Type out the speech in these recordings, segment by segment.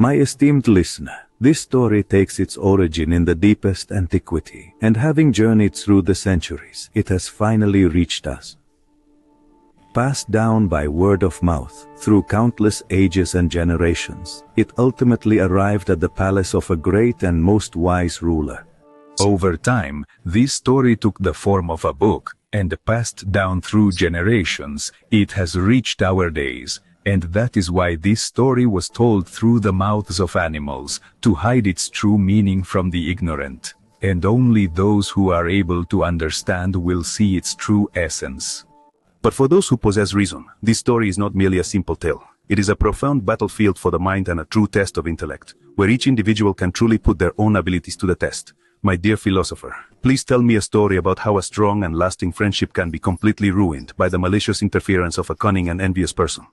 My esteemed listener, this story takes its origin in the deepest antiquity, and having journeyed through the centuries, it has finally reached us. Passed down by word of mouth, through countless ages and generations, it ultimately arrived at the palace of a great and most wise ruler. Over time, this story took the form of a book, and passed down through generations. It has reached our days, and that is why this story was told through the mouths of animals, to hide its true meaning from the ignorant. And only those who are able to understand will see its true essence. But for those who possess reason, this story is not merely a simple tale. It is a profound battlefield for the mind and a true test of intellect, where each individual can truly put their own abilities to the test. My dear philosopher, please tell me a story about how a strong and lasting friendship can be completely ruined by the malicious interference of a cunning and envious person.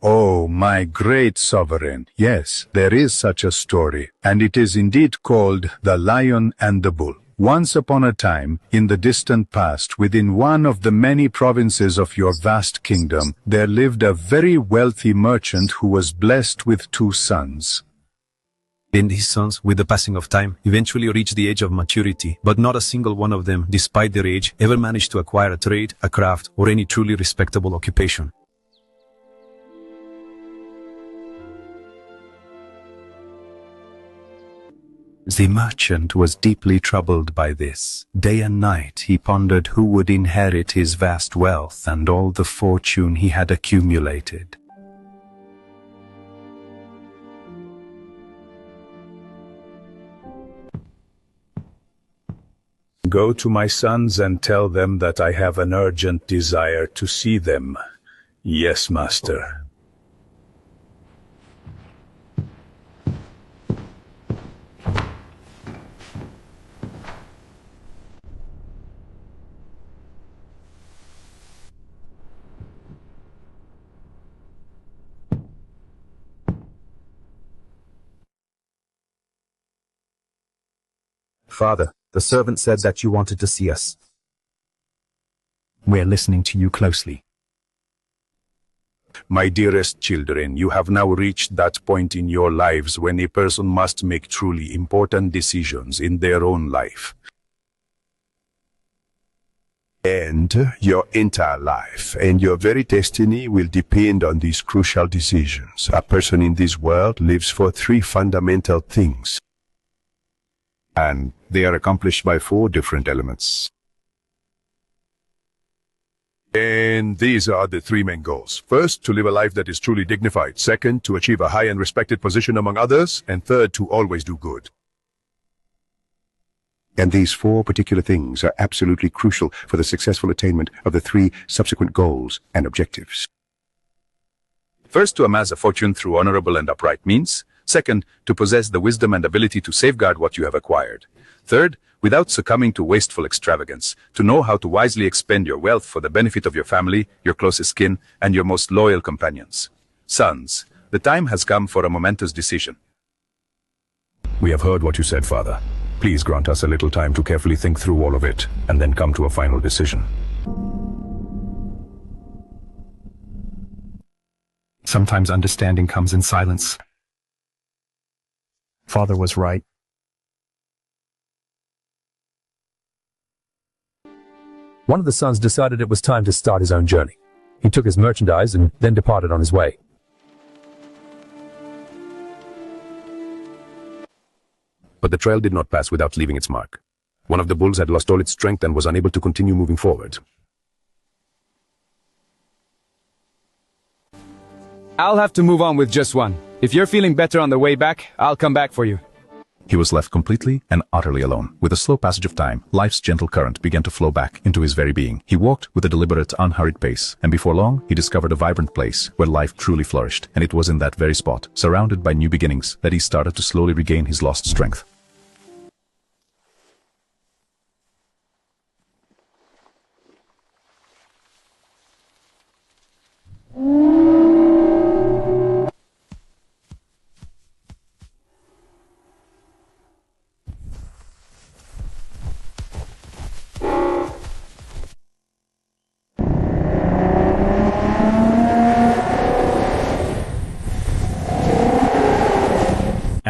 Oh, my great sovereign, yes, there is such a story, and it is indeed called The Lion and the Bull. Once upon a time, in the distant past, within one of the many provinces of your vast kingdom, there lived a very wealthy merchant who was blessed with 2 sons. And his sons, with the passing of time, eventually reached the age of maturity, but not a single one of them, despite their age, ever managed to acquire a trade, a craft, or any truly respectable occupation. The merchant was deeply troubled by this. Day and night he pondered who would inherit his vast wealth and all the fortune he had accumulated. Go to my sons and tell them that I have an urgent desire to see them. Yes, master. Father, the servant said that you wanted to see us. We're listening to you closely. My dearest children, you have now reached that point in your lives when a person must make truly important decisions in their own life. And your entire life and your very destiny will depend on these crucial decisions. A person in this world lives for 3 fundamental things, and they are accomplished by 4 different elements. And these are the 3 main goals. First, to live a life that is truly dignified. Second, to achieve a high and respected position among others. And third, to always do good. And these 4 particular things are absolutely crucial for the successful attainment of the 3 subsequent goals and objectives. First, to amass a fortune through honorable and upright means. Second, to possess the wisdom and ability to safeguard what you have acquired. Third, without succumbing to wasteful extravagance, to know how to wisely expend your wealth for the benefit of your family, your closest kin, and your most loyal companions. Sons, the time has come for a momentous decision. We have heard what you said, Father. Please grant us a little time to carefully think through all of it, and then come to a final decision. Sometimes understanding comes in silence. Father was right. One of the sons decided it was time to start his own journey. He took his merchandise and then departed on his way. But the trail did not pass without leaving its mark. One of the bulls had lost all its strength and was unable to continue moving forward. I'll have to move on with just one. If you're feeling better on the way back, I'll come back for you. He was left completely and utterly alone. With a slow passage of time, life's gentle current began to flow back into his very being. He walked with a deliberate, unhurried pace, and before long, he discovered a vibrant place where life truly flourished. And it was in that very spot, surrounded by new beginnings, that he started to slowly regain his lost strength.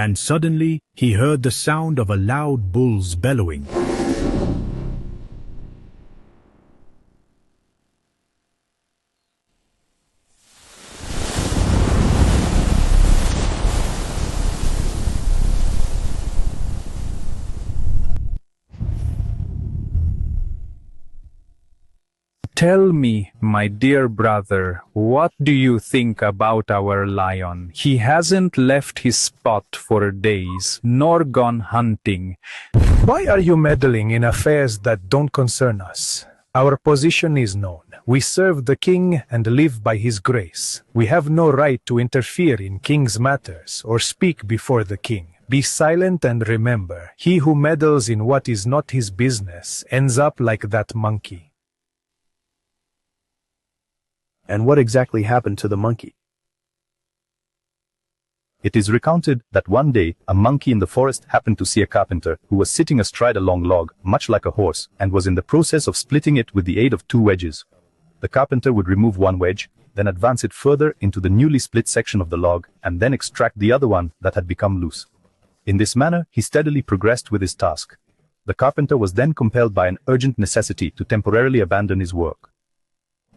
and suddenly he heard the sound of a loud bull's bellowing. Tell me, my dear brother, what do you think about our lion? He hasn't left his spot for days, nor gone hunting. Why are you meddling in affairs that don't concern us? Our position is known. We serve the king and live by his grace. We have no right to interfere in king's matters or speak before the king. Be silent and remember, he who meddles in what is not his business ends up like that monkey. And what exactly happened to the monkey? It is recounted that one day a monkey in the forest happened to see a carpenter who was sitting astride a long log, much like a horse, and was in the process of splitting it with the aid of two wedges. The carpenter would remove one wedge, then advance it further into the newly split section of the log, and then extract the other one that had become loose. In this manner, he steadily progressed with his task. The carpenter was then compelled by an urgent necessity to temporarily abandon his work.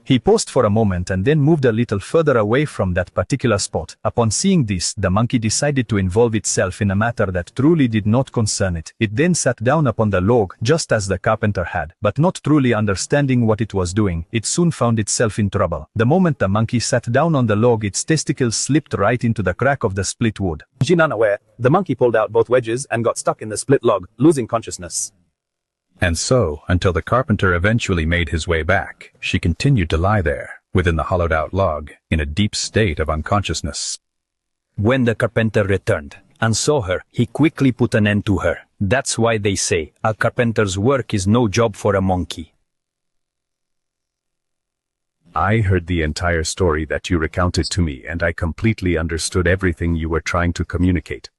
He paused for a moment and then moved a little further away from that particular spot. Upon seeing this, the monkey decided to involve itself in a matter that truly did not concern it. It then sat down upon the log, just as the carpenter had, but not truly understanding what it was doing. It soon found itself in trouble. The moment the monkey sat down on the log, its testicles slipped right into the crack of the split wood. Unaware, the monkey pulled out both wedges and got stuck in the split log, losing consciousness. And so, until the carpenter eventually made his way back, she continued to lie there, within the hollowed-out log, in a deep state of unconsciousness. When the carpenter returned and saw her, he quickly put an end to her. That's why they say, a carpenter's work is no job for a monkey. I heard the entire story that you recounted to me, and I completely understood everything you were trying to communicate.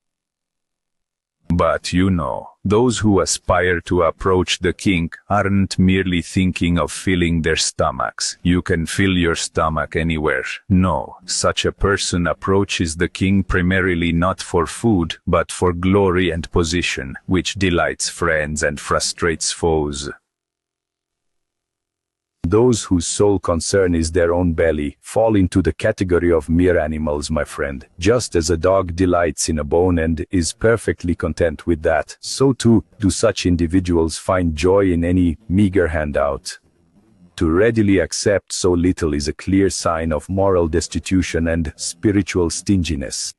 But you know, those who aspire to approach the king aren't merely thinking of filling their stomachs. You can fill your stomach anywhere. No, such a person approaches the king primarily not for food, but for glory and position, which delights friends and frustrates foes. Those whose sole concern is their own belly fall into the category of mere animals, my friend. Just as a dog delights in a bone and is perfectly content with that, so too do such individuals find joy in any meager handout. To readily accept so little is a clear sign of moral destitution and spiritual stinginess.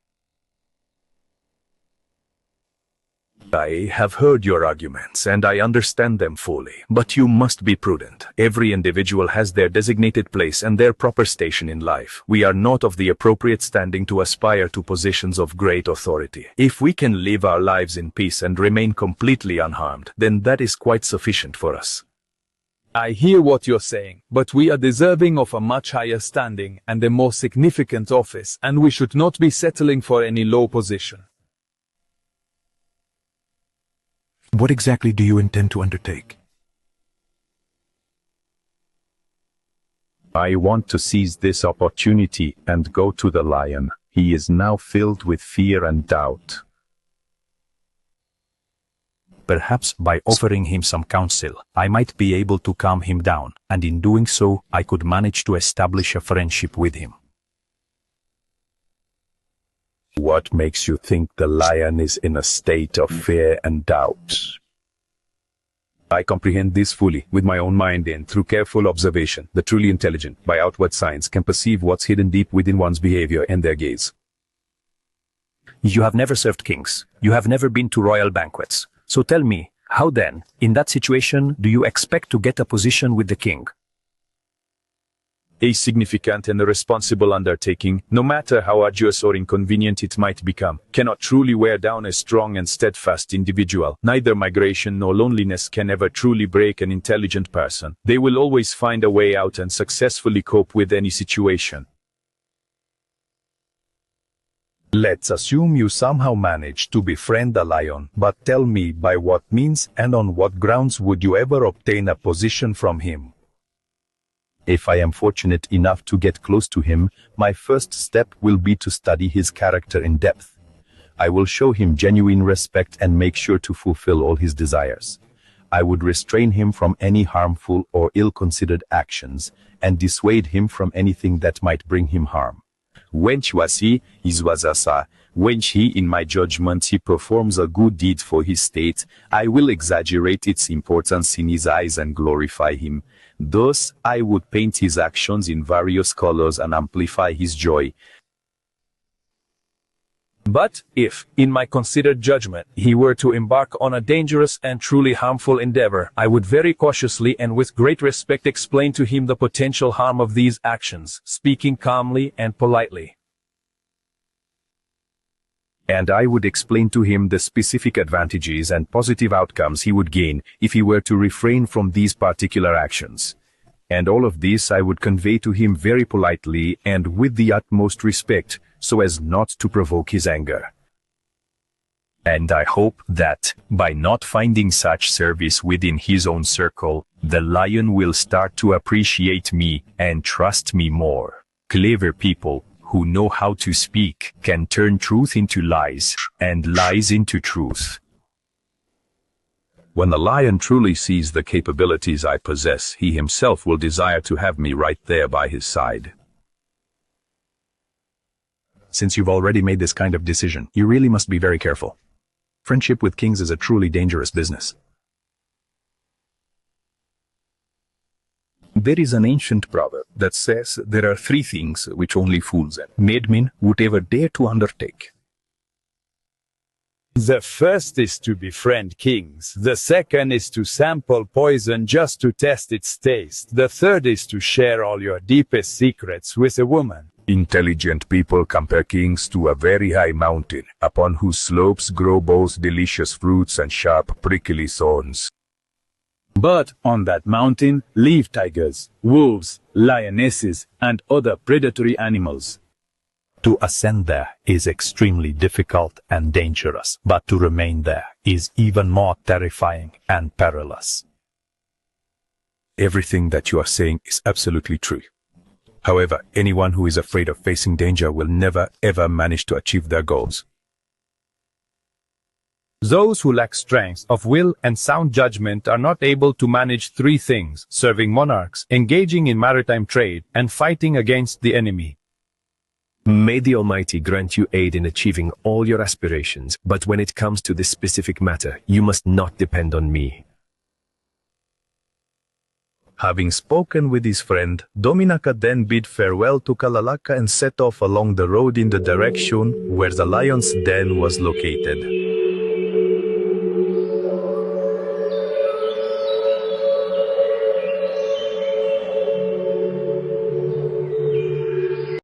I have heard your arguments, and I understand them fully, but you must be prudent. Every individual has their designated place and their proper station in life. We are not of the appropriate standing to aspire to positions of great authority. If we can live our lives in peace and remain completely unharmed, then that is quite sufficient for us. I hear what you're saying, but we are deserving of a much higher standing and a more significant office, and we should not be settling for any low position. What exactly do you intend to undertake? I want to seize this opportunity and go to the lion. He is now filled with fear and doubt. Perhaps by offering him some counsel, I might be able to calm him down, and in doing so, I could manage to establish a friendship with him. What makes you think the lion is in a state of fear and doubt? I comprehend this fully, with my own mind, and through careful observation, the truly intelligent, by outward signs, can perceive what's hidden deep within one's behavior and their gaze. You have never served kings. You have never been to royal banquets. So tell me, how then, in that situation, do you expect to get a position with the king? A significant and a responsible undertaking, no matter how arduous or inconvenient it might become, cannot truly wear down a strong and steadfast individual. Neither migration nor loneliness can ever truly break an intelligent person. They will always find a way out and successfully cope with any situation. Let's assume you somehow managed to befriend the lion, but tell me by what means and on what grounds would you ever obtain a position from him? If I am fortunate enough to get close to him, my first step will be to study his character in depth. I will show him genuine respect and make sure to fulfill all his desires. I would restrain him from any harmful or ill-considered actions and dissuade him from anything that might bring him harm. When he in my judgment he performs a good deed for his state, I will exaggerate its importance in his eyes and glorify him. Thus, I would paint his actions in various colors and amplify his joy. But if, in my considered judgment, he were to embark on a dangerous and truly harmful endeavor, I would very cautiously and with great respect explain to him the potential harm of these actions, speaking calmly and politely. And I would explain to him the specific advantages and positive outcomes he would gain if he were to refrain from these particular actions. And all of this I would convey to him very politely and with the utmost respect, so as not to provoke his anger. And I hope that, by not finding such service within his own circle, the lion will start to appreciate me and trust me more. Clever people, who know how to speak, can turn truth into lies, and lies into truth. When the lion truly sees the capabilities I possess, he himself will desire to have me right there by his side. Since you've already made this kind of decision, you really must be very careful. Friendship with kings is a truly dangerous business. There is an ancient proverb that says there are three things which only fools and madmen would ever dare to undertake. The first is to befriend kings. The second is to sample poison just to test its taste. The third is to share all your deepest secrets with a woman. Intelligent people compare kings to a very high mountain, upon whose slopes grow both delicious fruits and sharp prickly thorns. But on that mountain live tigers, wolves, lionesses, and other predatory animals. To ascend there is extremely difficult and dangerous, but to remain there is even more terrifying and perilous. Everything that you are saying is absolutely true. However, anyone who is afraid of facing danger will never ever manage to achieve their goals. Those who lack strength of will and sound judgment are not able to manage three things: serving monarchs, engaging in maritime trade, and fighting against the enemy. May the Almighty grant you aid in achieving all your aspirations, but when it comes to this specific matter, you must not depend on me. Having spoken with his friend, Dominaka then bid farewell to Kalalaka and set off along the road in the direction where the lion's den was located.